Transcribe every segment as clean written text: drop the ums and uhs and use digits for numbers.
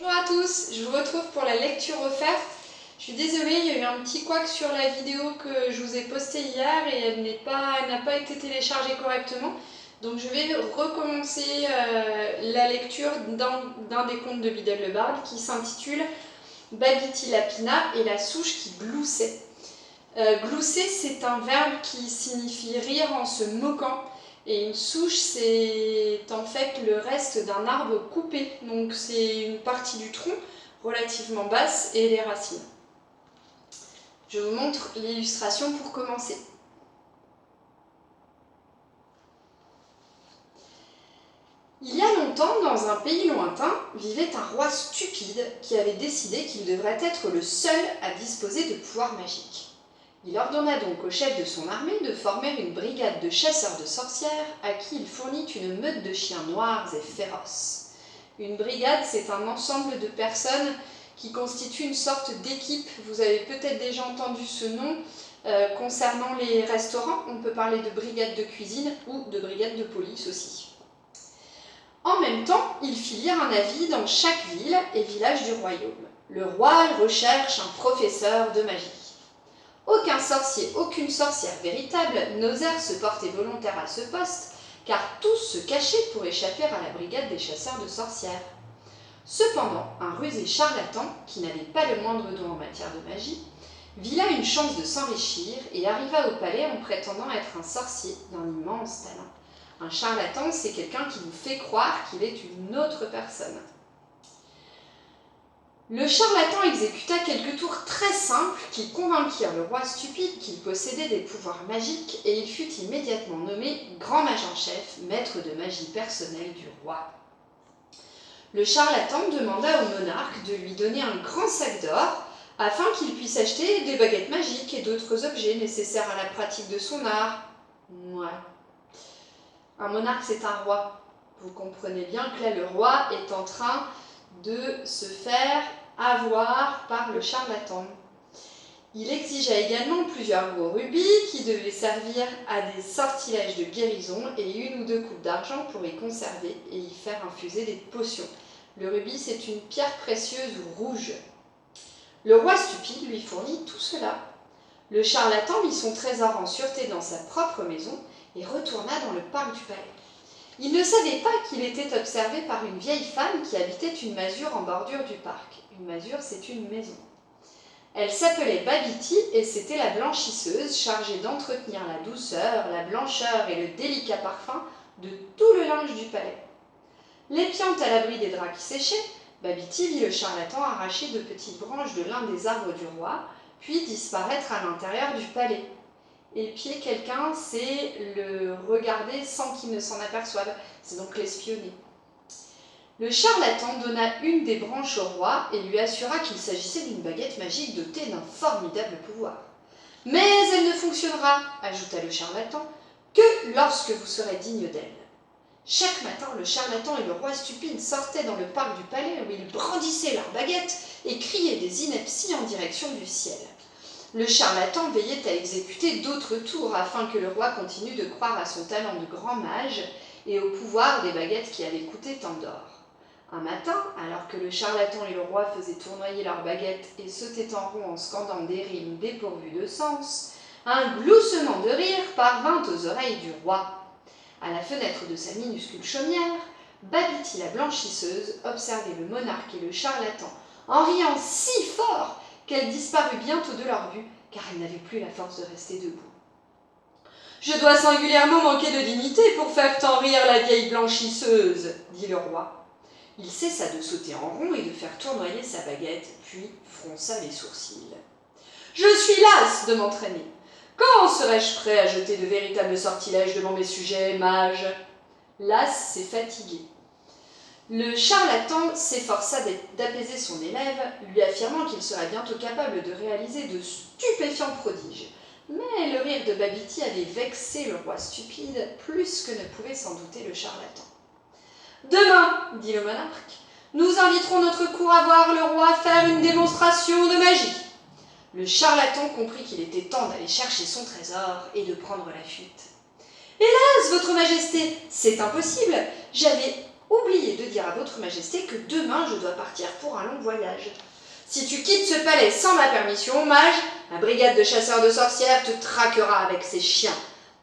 Bonjour à tous, je vous retrouve pour la lecture offerte. Je suis désolée, il y a eu un petit couac sur la vidéo que je vous ai postée hier et elle n'a pas été téléchargée correctement. Donc je vais recommencer la lecture d'un des contes de Biddle le Barde qui s'intitule Babity Lapina et la souche qui gloussait. Glousser, c'est un verbe qui signifie rire en se moquant. Et une souche, c'est en fait le reste d'un arbre coupé. Donc c'est une partie du tronc relativement basse et les racines. Je vous montre l'illustration pour commencer. Il y a longtemps, dans un pays lointain, vivait un roi stupide qui avait décidé qu'il devrait être le seul à disposer de pouvoirs magiques. Il ordonna donc au chef de son armée de former une brigade de chasseurs de sorcières à qui il fournit une meute de chiens noirs et féroces. Une brigade, c'est un ensemble de personnes qui constituent une sorte d'équipe. Vous avez peut-être déjà entendu ce nom concernant les restaurants. On peut parler de brigade de cuisine ou de brigade de police aussi. En même temps, il fit lire un avis dans chaque ville et village du royaume. Le roi recherche un professeur de magie. Aucun sorcier, aucune sorcière véritable n'osèrent se porter volontaire à ce poste, car tous se cachaient pour échapper à la brigade des chasseurs de sorcières. Cependant, un rusé charlatan, qui n'avait pas le moindre don en matière de magie, vit là une chance de s'enrichir et arriva au palais en prétendant être un sorcier d'un immense talent. Un charlatan, c'est quelqu'un qui vous fait croire qu'il est une autre personne. Le charlatan exécuta quelques tours très simples qui convainquirent le roi stupide qu'il possédait des pouvoirs magiques et il fut immédiatement nommé grand mage en chef, maître de magie personnel du roi. Le charlatan demanda au monarque de lui donner un grand sac d'or afin qu'il puisse acheter des baguettes magiques et d'autres objets nécessaires à la pratique de son art. Ouais. Un monarque, c'est un roi. Vous comprenez bien que là, le roi est en train de se faire avoir par le charlatan. Il exigea également plusieurs gros rubis qui devaient servir à des sortilèges de guérison et une ou deux coupes d'argent pour y conserver et y faire infuser des potions. Le rubis, c'est une pierre précieuse rouge. Le roi stupide lui fournit tout cela. Le charlatan mit son trésor en sûreté dans sa propre maison et retourna dans le parc du palais. Il ne savait pas qu'il était observé par une vieille femme qui habitait une masure en bordure du parc. Une masure, c'est une maison. Elle s'appelait Babity et c'était la blanchisseuse chargée d'entretenir la douceur, la blancheur et le délicat parfum de tout le linge du palais. L'épiant à l'abri des draps qui séchaient, Babity vit le charlatan arracher de petites branches de l'un des arbres du roi, puis disparaître à l'intérieur du palais. Épier quelqu'un, c'est le regarder sans qu'il ne s'en aperçoive, c'est donc l'espionner. Le charlatan donna une des branches au roi et lui assura qu'il s'agissait d'une baguette magique dotée d'un formidable pouvoir. « Mais elle ne fonctionnera, ajouta le charlatan, que lorsque vous serez digne d'elle. » Chaque matin, le charlatan et le roi stupide sortaient dans le parc du palais où ils brandissaient leurs baguettes et criaient des inepties en direction du ciel. Le charlatan veillait à exécuter d'autres tours afin que le roi continue de croire à son talent de grand mage et au pouvoir des baguettes qui avaient coûté tant d'or. Un matin, alors que le charlatan et le roi faisaient tournoyer leurs baguettes et sautaient en rond en scandant des rimes dépourvues de sens, un gloussement de rire parvint aux oreilles du roi. À la fenêtre de sa minuscule chaumière, Babity la blanchisseuse observait le monarque et le charlatan en riant si fort qu'elle disparut bientôt de leur vue, car elle n'avait plus la force de rester debout. « Je dois singulièrement manquer de dignité pour faire tant rire la vieille blanchisseuse, » dit le roi. Il cessa de sauter en rond et de faire tournoyer sa baguette, puis fronça les sourcils. « Je suis lasse de m'entraîner. Quand serai-je prêt à jeter de véritables sortilèges devant mes sujets mages ?» Lasse, c'est fatigué. Le charlatan s'efforça d'apaiser son élève, lui affirmant qu'il serait bientôt capable de réaliser de stupéfiants prodiges. Mais le rire de Babity avait vexé le roi stupide plus que ne pouvait s'en douter le charlatan. « Demain, dit le monarque, nous inviterons notre cour à voir le roi faire une démonstration de magie. » Le charlatan comprit qu'il était temps d'aller chercher son trésor et de prendre la fuite. « Hélas, votre majesté, c'est impossible, j'avais oubliez de dire à votre majesté que demain je dois partir pour un long voyage. Si tu quittes ce palais sans ma permission, mage, ma brigade de chasseurs de sorcières te traquera avec ses chiens.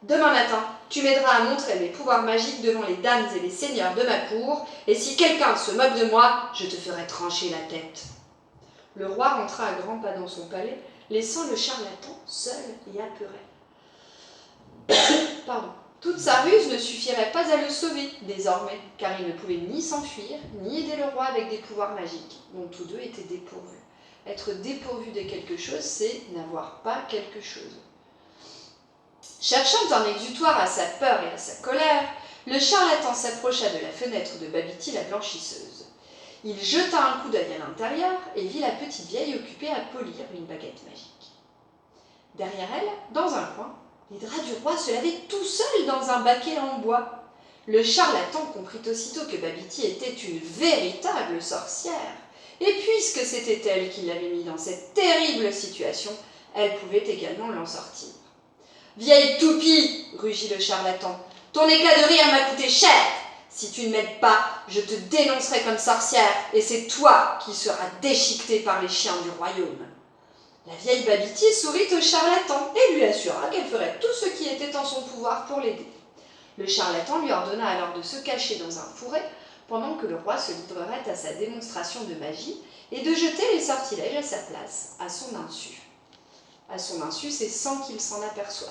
Demain matin, tu m'aideras à montrer mes pouvoirs magiques devant les dames et les seigneurs de ma cour, et si quelqu'un se moque de moi, je te ferai trancher la tête. » Le roi rentra à grands pas dans son palais, laissant le charlatan seul et apeuré. Pardon. Toute sa ruse ne suffirait pas à le sauver, désormais, car il ne pouvait ni s'enfuir, ni aider le roi avec des pouvoirs magiques, dont tous deux étaient dépourvus. Être dépourvu de quelque chose, c'est n'avoir pas quelque chose. Cherchant un exutoire à sa peur et à sa colère, le charlatan s'approcha de la fenêtre de Babity la blanchisseuse. Il jeta un coup d'œil à l'intérieur et vit la petite vieille occupée à polir une baguette magique. Derrière elle, dans un coin, les draps du roi se lavaient tout seuls dans un baquet en bois. Le charlatan comprit aussitôt que Babity était une véritable sorcière. Et puisque c'était elle qui l'avait mis dans cette terrible situation, elle pouvait également l'en sortir. « Vieille toupie !» rugit le charlatan. « Ton éclat de rire m'a coûté cher. Si tu ne m'aides pas, je te dénoncerai comme sorcière, et c'est toi qui seras déchiquetée par les chiens du royaume. » La vieille Babity sourit au charlatan et lui assura qu'elle ferait tout ce qui était en son pouvoir pour l'aider. Le charlatan lui ordonna alors de se cacher dans un fourré pendant que le roi se livrerait à sa démonstration de magie et de jeter les sortilèges à sa place, à son insu. À son insu, c'est sans qu'il s'en aperçoive.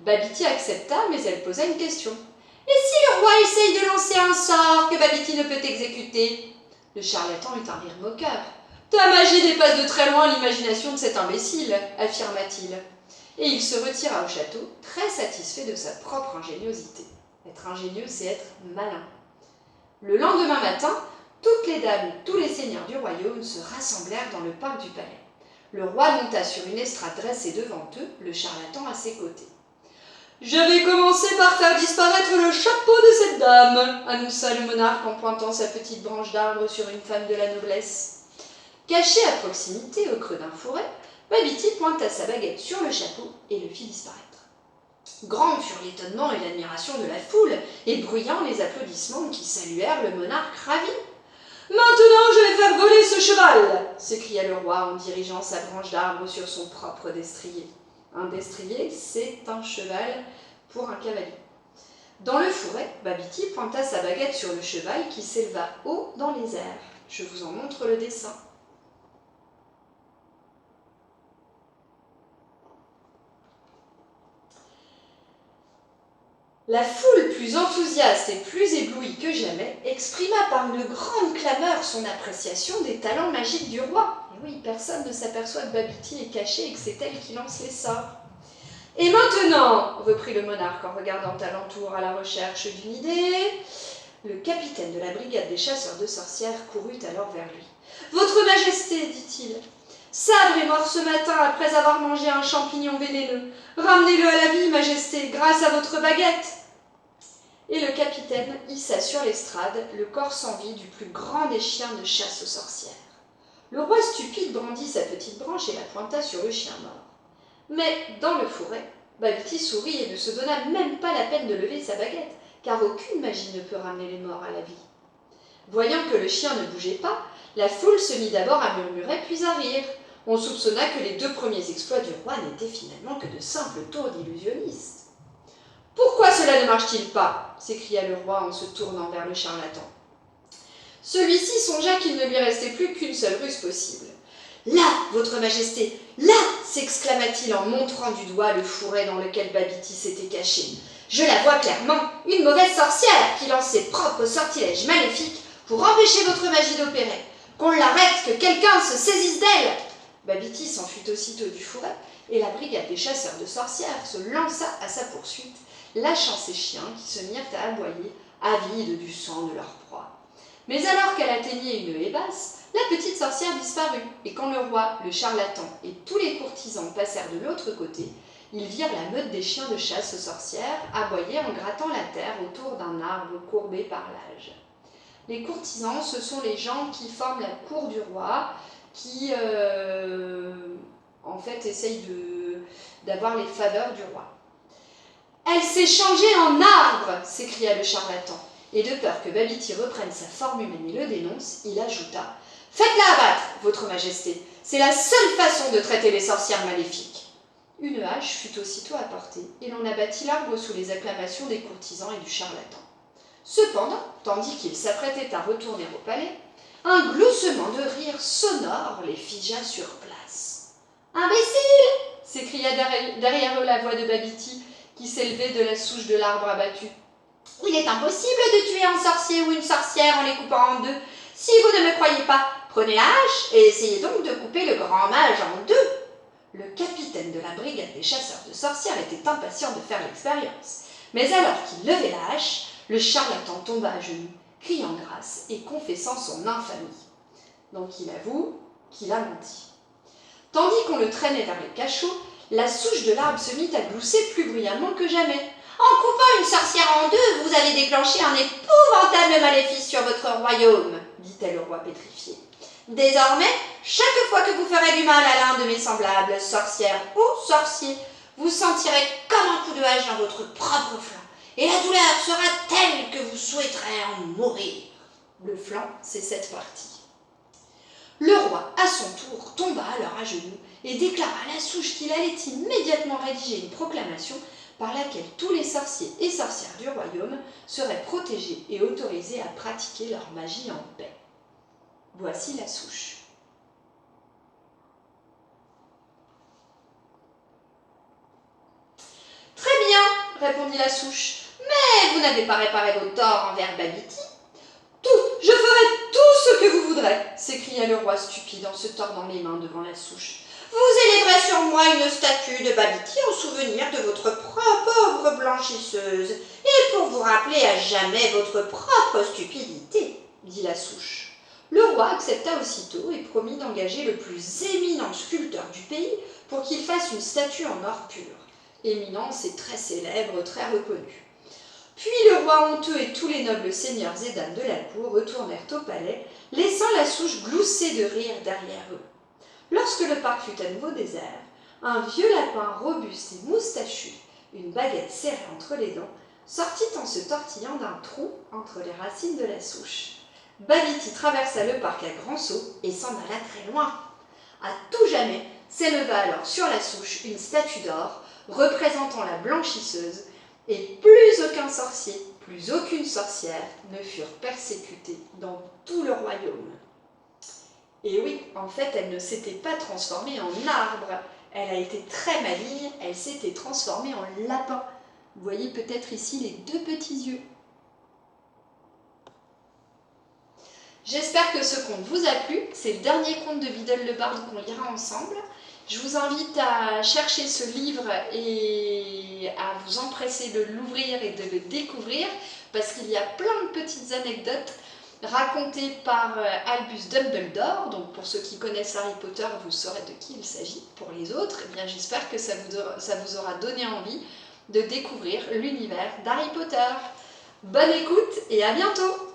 Babity accepta, mais elle posa une question. « Et si le roi essaye de lancer un sort que Babity ne peut exécuter ?» Le charlatan eut un rire moqueur. « Ta magie dépasse de très loin l'imagination de cet imbécile, affirma-t-il. » Et il se retira au château, très satisfait de sa propre ingéniosité. Être ingénieux, c'est être malin. Le lendemain matin, toutes les dames et tous les seigneurs du royaume se rassemblèrent dans le parc du palais. Le roi monta sur une estrade dressée devant eux, le charlatan à ses côtés. « Je vais commencer par faire disparaître le chapeau de cette dame, annonça le monarque en pointant sa petite branche d'arbre sur une femme de la noblesse. Cachée à proximité, au creux d'un fourré, Babity pointa sa baguette sur le chapeau et le fit disparaître. Grands furent l'étonnement et l'admiration de la foule, et bruyants les applaudissements qui saluèrent le monarque ravi. « Maintenant, je vais faire voler ce cheval !» s'écria le roi en dirigeant sa branche d'arbre sur son propre destrier. Un destrier, c'est un cheval pour un cavalier. Dans le fourré, Babity pointa sa baguette sur le cheval qui s'éleva haut dans les airs. Je vous en montre le dessin. La foule, plus enthousiaste et plus éblouie que jamais, exprima par une grande clameur son appréciation des talents magiques du roi. Et oui, personne ne s'aperçoit que Babity est cachée et que c'est elle qui lance les sorts. « Et maintenant, reprit le monarque en regardant alentour à la recherche d'une idée, le capitaine de la brigade des chasseurs de sorcières courut alors vers lui. « Votre Majesté, dit-il, Sabre est mort ce matin après avoir mangé un champignon vénéneux. Ramenez-le à la vie, Majesté, grâce à votre baguette. » Et le capitaine hissa sur l'estrade le corps sans vie du plus grand des chiens de chasse aux sorcières. Le roi stupide brandit sa petite branche et la pointa sur le chien mort. Mais, dans le fourré, Babity sourit et ne se donna même pas la peine de lever sa baguette, car aucune magie ne peut ramener les morts à la vie. Voyant que le chien ne bougeait pas, la foule se mit d'abord à murmurer puis à rire. On soupçonna que les 2 premiers exploits du roi n'étaient finalement que de simples tours d'illusionnistes. « Pourquoi cela ne marche-t-il pas » s'écria le roi en se tournant vers le charlatan. Celui-ci songea qu'il ne lui restait plus qu'une seule ruse possible. « Là, votre majesté, là !» s'exclama-t-il en montrant du doigt le fourré dans lequel Babity s'était cachée. « Je la vois clairement, une mauvaise sorcière qui lance ses propres sortilèges maléfiques pour empêcher votre magie d'opérer. Qu'on l'arrête, que quelqu'un se saisisse d'elle !» Babity s'enfuit aussitôt du fourré et la brigade des chasseurs de sorcières se lança à sa poursuite, lâchant ses chiens qui se mirent à aboyer, avides du sang de leur proie. Mais alors qu'elle atteignait une haie basse, la petite sorcière disparut, et quand le roi, le charlatan et tous les courtisans passèrent de l'autre côté, ils virent la meute des chiens de chasse aux sorcières aboyer en grattant la terre autour d'un arbre courbé par l'âge. Les courtisans, ce sont les gens qui forment la cour du roi, qui en fait essayent d'avoir les faveurs du roi. « Elle s'est changée en arbre !» s'écria le charlatan. Et de peur que Babity reprenne sa forme humaine et le dénonce, il ajouta « Faites-la abattre, votre majesté, c'est la seule façon de traiter les sorcières maléfiques. » Une hache fut aussitôt apportée, et l'on abattit l'arbre sous les acclamations des courtisans et du charlatan. Cependant, tandis qu'il s'apprêtait à retourner au palais, un gloussement de rire sonore les figea sur place. « Imbécile !» s'écria derrière eux la voix de Babity, qui s'élevait de la souche de l'arbre abattu. « Il est impossible de tuer un sorcier ou une sorcière en les coupant en deux. Si vous ne me croyez pas, prenez la hache et essayez donc de couper le grand mage en deux. » Le capitaine de la brigade des chasseurs de sorcières était impatient de faire l'expérience. Mais alors qu'il levait la hache, le charlatan tomba à genoux, criant grâce et confessant son infamie. Donc il avoue qu'il a menti. Tandis qu'on le traînait vers le cachot, la souche de l'arbre se mit à glousser plus bruyamment que jamais. « En coupant une sorcière en deux, vous avez déclenché un épouvantable maléfice sur votre royaume, » dit-elle au roi pétrifié. « Désormais, chaque fois que vous ferez du mal à l'un de mes semblables, sorcières ou sorciers, vous sentirez comme un coup de hache dans votre propre flanc, et la douleur sera telle que vous souhaiterez en mourir. » Le flanc, c'est cette partie. Le roi, à son tour, tomba alors à genoux et déclara à la souche qu'il allait immédiatement rédiger une proclamation par laquelle tous les sorciers et sorcières du royaume seraient protégés et autorisés à pratiquer leur magie en paix. Voici la souche. Très bien, répondit la souche, mais vous n'avez pas réparé vos torts envers Babity. Je ferai tout ce que vous voudrez, s'écria le roi stupide en se tordant les mains devant la souche. Vous élèverez sur moi une statue de Babity en souvenir de votre pauvre blanchisseuse et pour vous rappeler à jamais votre propre stupidité, dit la souche. Le roi accepta aussitôt et promit d'engager le plus éminent sculpteur du pays pour qu'il fasse une statue en or pur. Éminence et très célèbre, très reconnue. Puis le roi honteux et tous les nobles seigneurs et dames de la cour retournèrent au palais, laissant la souche glousser de rire derrière eux. Lorsque le parc fut à nouveau désert, un vieux lapin robuste et moustachu, une baguette serrée entre les dents, sortit en se tortillant d'un trou entre les racines de la souche. Babity traversa le parc à grands sauts et s'en alla très loin. À tout jamais s'éleva alors sur la souche une statue d'or représentant la blanchisseuse, et plus aucun sorcier, plus aucune sorcière ne furent persécutés dans tout le royaume. Et oui, en fait, elle ne s'était pas transformée en arbre, elle a été très maligne, elle s'était transformée en lapin. Vous voyez peut-être ici les deux petits yeux. J'espère que ce conte vous a plu, c'est le dernier conte de Biddle le Barde qu'on lira ensemble. Je vous invite à chercher ce livre et à vous empresser de l'ouvrir et de le découvrir parce qu'il y a plein de petites anecdotes racontées par Albus Dumbledore. Donc pour ceux qui connaissent Harry Potter, vous saurez de qui il s'agit. Pour les autres, eh bien, j'espère que ça vous aura donné envie de découvrir l'univers d'Harry Potter. Bonne écoute et à bientôt!